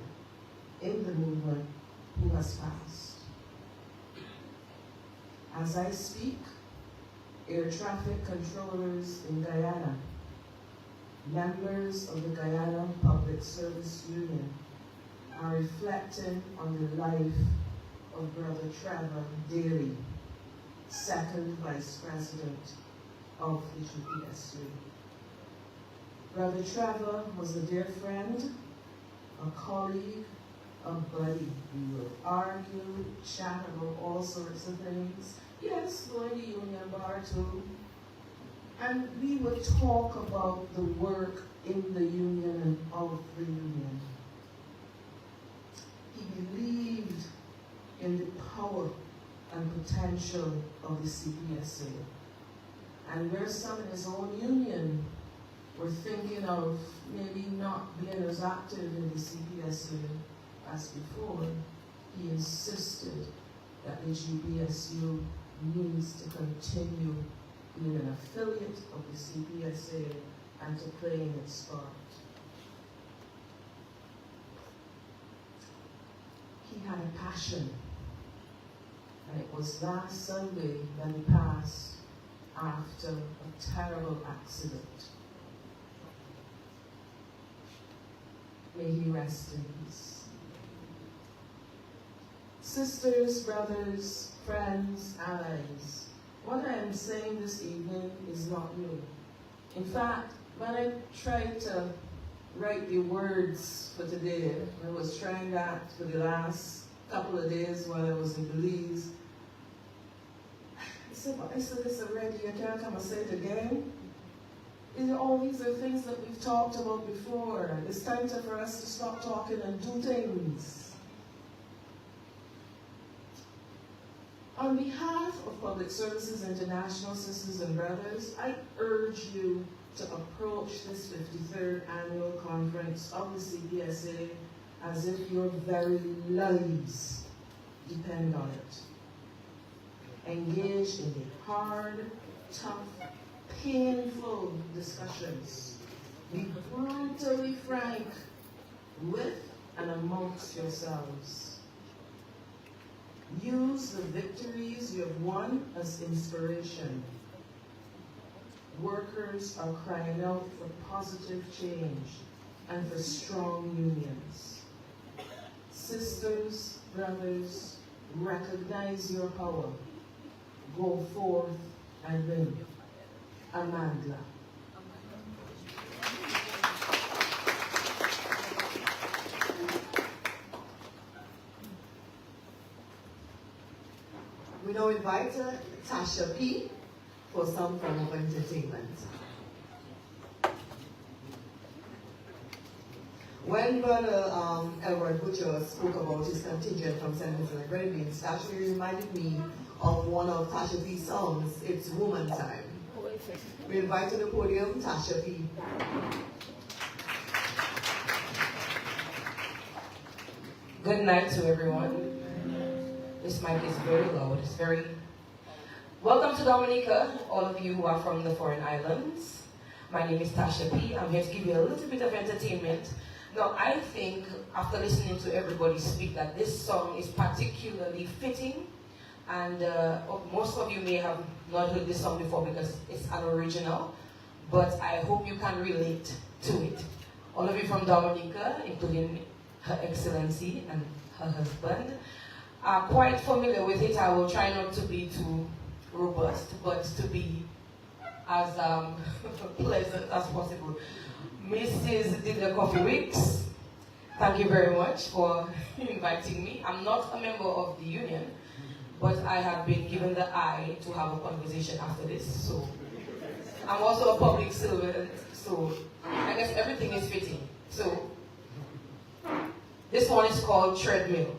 in the movement who has passed. As I speak, air traffic controllers in Guyana, members of the Guyana Public Service Union, are reflecting on the life of Brother Trevor Daly, second Vice President of the GPSU. Brother Trevor was a dear friend, a colleague, a buddy. We would argue, chat about all sorts of things. Yes, go in the union bar too. And we would talk about the work in the union and of the union. He believed in the power and potential of the CPSA. And where some in his own union were thinking of maybe not being as active in the CPSA as before, he insisted that the GPSU needs to continue being an affiliate of the CPSA and to play in its part. He had a passion, and it was last Sunday that he passed after a terrible accident. May he rest in peace. Sisters, brothers, friends, allies, what I am saying this evening is not new. In fact, when I tried to write the words for today, I was trying that for the last couple of days while I was in Belize. I said this already, I can't come and say it again. All these are things that we've talked about before. It's time for us to stop talking and do things. On behalf of Public Services International sisters and brothers, I urge you to approach this 53rd annual conference of the CPSA as if your very lives depend on it. Engage in the hard, tough, painful discussions. Be brutally frank with and amongst yourselves. Use the victories you have won as inspiration. Workers are crying out for positive change and for strong unions. Sisters, brothers, recognize your power. Go forth and win. Amandla.
We now invite Tasha P. for some form of entertainment. When Brother Edward Butcher spoke about his contingent from St. Vincent and Grenadines, it actually reminded me of one of Tasha P's songs, It's Woman Time. We invite to the podium Tasha P.
Good night to everyone. This mic is very loud. It's very... Welcome to Dominica, all of you who are from the foreign islands. My name is Tasha P. I'm here to give you a little bit of entertainment. Now, I think, after listening to everybody speak, that this song is particularly fitting. And most of you may have not heard this song before because it's an original. But I hope you can relate to it. All of you from Dominica, including Her Excellency and her husband, are quite familiar with it. I will try not to be too robust, but to be as pleasant as possible. Mrs. Dida Coffee Weeks, thank you very much for inviting me. I'm not a member of the union, but I have been given the eye to have a conversation after this. So I'm also a public servant, so I guess everything is fitting. So this one is called Treadmill.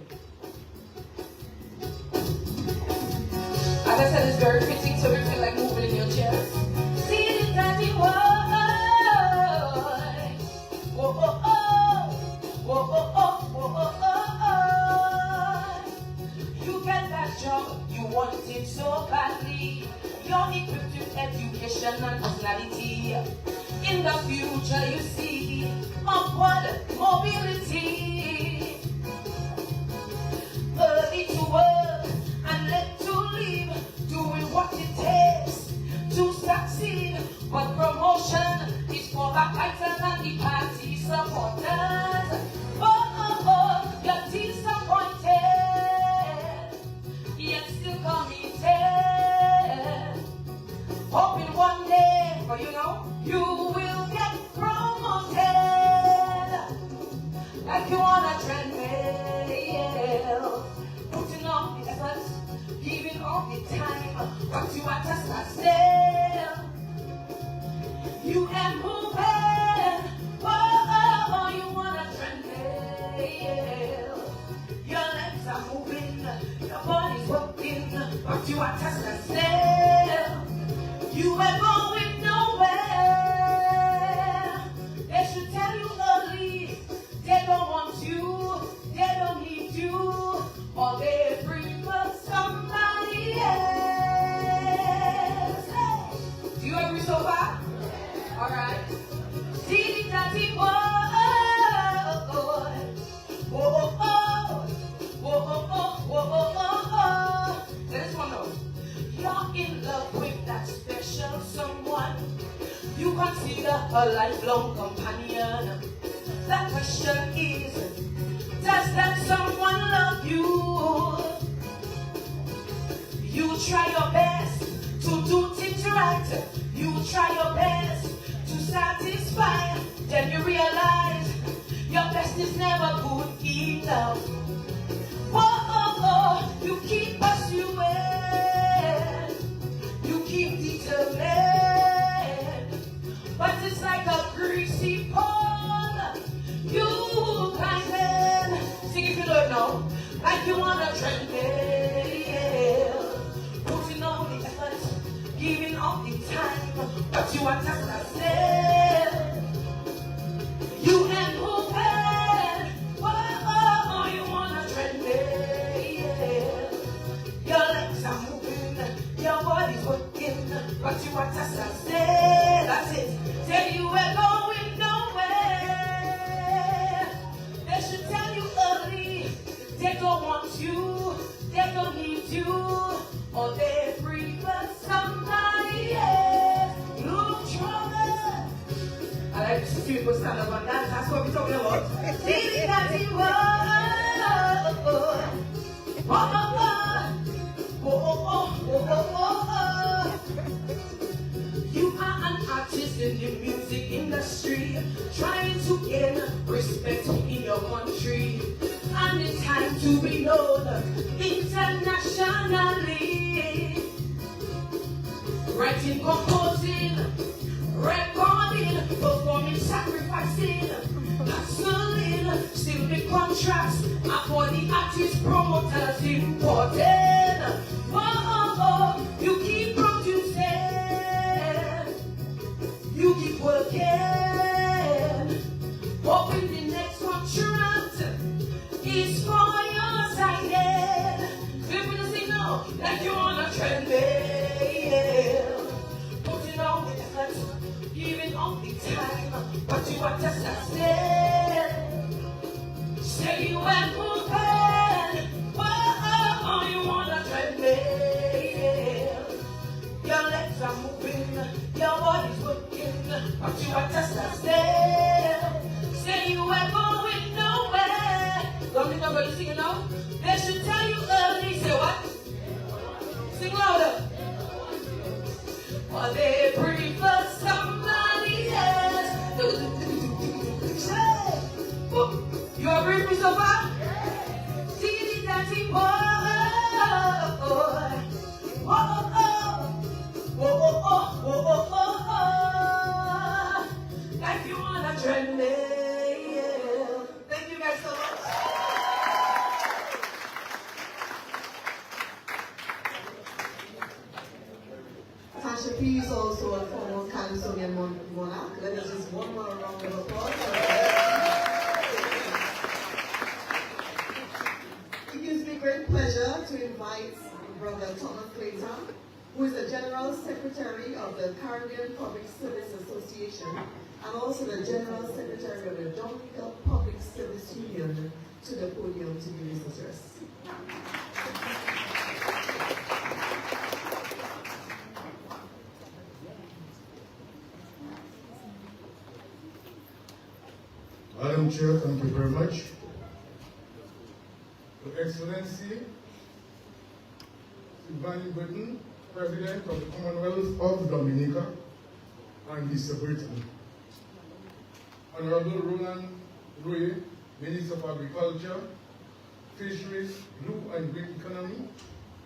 As I said, it's very fitting, so if you feel like moving in your chairs. See that you are. and personality. In the future you see upward mobility. Early to work and late to leave, doing what it takes to succeed. But promotion is for backbiters and the party supporters. You're disappointed, yet still committed. Hoping one day, for you will get promoted. Like you on a treadmill, putting on the effort, giving all the time, but you are just a still. You ain't moving, you on a treadmill. Your legs are moving, your body's working, but you are just a still. You ain't going nowhere. They should tell you early, they don't want you, they don't need you, or they prefer somebody else. Hey. Do you agree so far? All right. See that There's one though. You're in love with that special someone. You consider a lifelong companion. The question is, does that someone love you? You try your best to do things right. You try your best to satisfy. Then you realize your best is never good enough. You keep pursuing, you keep determined, but it's like a greasy pole. You climbing, sing if you don't know, like you on a treadmill, putting all the effort, giving all the time, but you are just a still. You ain't moving, you on a treadmill. Your legs are moving, your body's working, but you are just a stay. That's it. Say you ain't going nowhere. They should tell you early, they don't want you, they don't need you, or they prefer somebody else. Look trouble. I like to see people stand up and dance. That's what we're talking about. See that you You are an artist in the music industry, trying to gain respect in your country, and it's time to be known internationally. Writing, composing, recording, performing, sacrificing, hustling, still the contracts are for the artist promoters important. You keep producing, you keep working, hoping the next contract is for your side. People say no, like you on a treadmill, putting all the effort, giving all the time, but you are just a still. Say you ain't moving, you on a treadmill. Your legs are moving, your body's working, but you are just a still. Say you ain't going nowhere. Don't think I'm going to sing it now. They should tell you early. Say what? Sing louder. Or they prefer somebody else. You agree with me so far? See that he like you on a treadmill. Thank you guys so much.
Tasha P is also a former Calypsonian monarch. Let us just one more round of applause. It gives me great pleasure to invite Brother Thomas Clayton who is the General Secretary of the Caribbean Public Service Association and also the General Secretary of the Dominica Public Service Union, to the podium to give his address.
Madam Chair, thank you very much. Your Excellency, Sylvanie Britain, President of the Commonwealth of Dominica and Mr. Britain. Honorable Roland Rouye, Minister of Agriculture, Fisheries, Blue and Green Economy,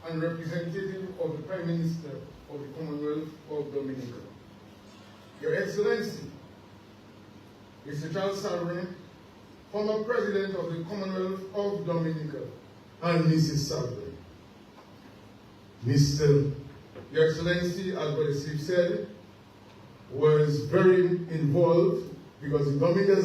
and representative of the Prime Minister of the Commonwealth of Dominica. Your Excellency, Mr. Charles Sovereign, former President of the Commonwealth of Dominica, and Mrs. Sovereign. Your Excellency, as Brother Steve said, was very involved because the Dominican